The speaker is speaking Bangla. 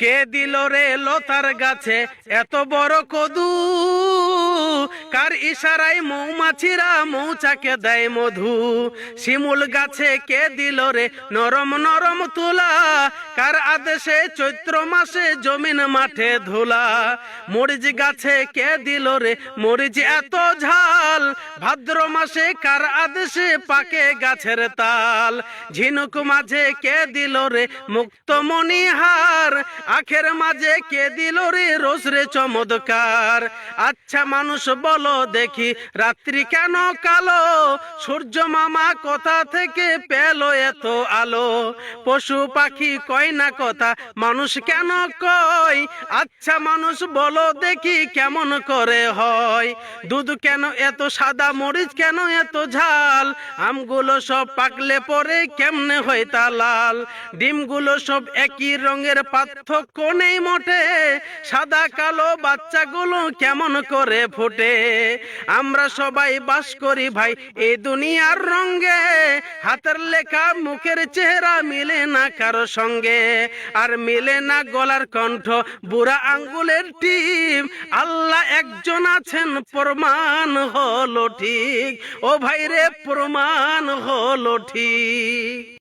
কে দিল রে লতার গাছে এত বড় কদু, কার ইশারায় মৌমাছিরা মৌচাকে দেয় মধু। শিমুল গাছে কে দিল রে নরম নরম তুলা, কার আদেশে চৈত্র মাসে জমিন মাঠে ধুলা। মরিচ গাছে কে দিল রে মরিচ এত ঝাল, ভাদ্র মাসে কার আদেশে পাকে গাছের তাল। ঝিনুক মাঝে কে দিল রে মুক্তমণি হার, আখের মাঝে কে দিল রে রোজ রে চমৎকার। আচ্ছা মানুষ বলো দেখি রাত্রি কেন কালো, সূর্য মামা কোথা থেকে পেল এত আলো। পশু পাখি কয় না কথা মানুষ কেন কয়, আচ্ছা মানুষ বলো দেখি কেমন করে হয়। দুধ কেন এত সাদা, মরিচ কেন এত ঝাল, আমগুলো সব পাকলে পরে কেমনে হয় তা লাল। ডিমগুলো সব একই রঙের, পার্থক্য নেই মোটে, সাদা কালো বাচ্চাগুলো কেমন করে ফোটে। আমরা সবাই বাস করি ভাই এই দুনিয়ার রঙে, হাতের লেখা মুখের চেহারা মিলে না কারো সঙ্গে, আর মিলে না গলার কণ্ঠ বুড়া আঙ্গুলের টিপ। আল্লাহ একজন আছেন প্রমাণ হলো ঠিক, ও ভাই রে প্রমাণ হলো ঠিক।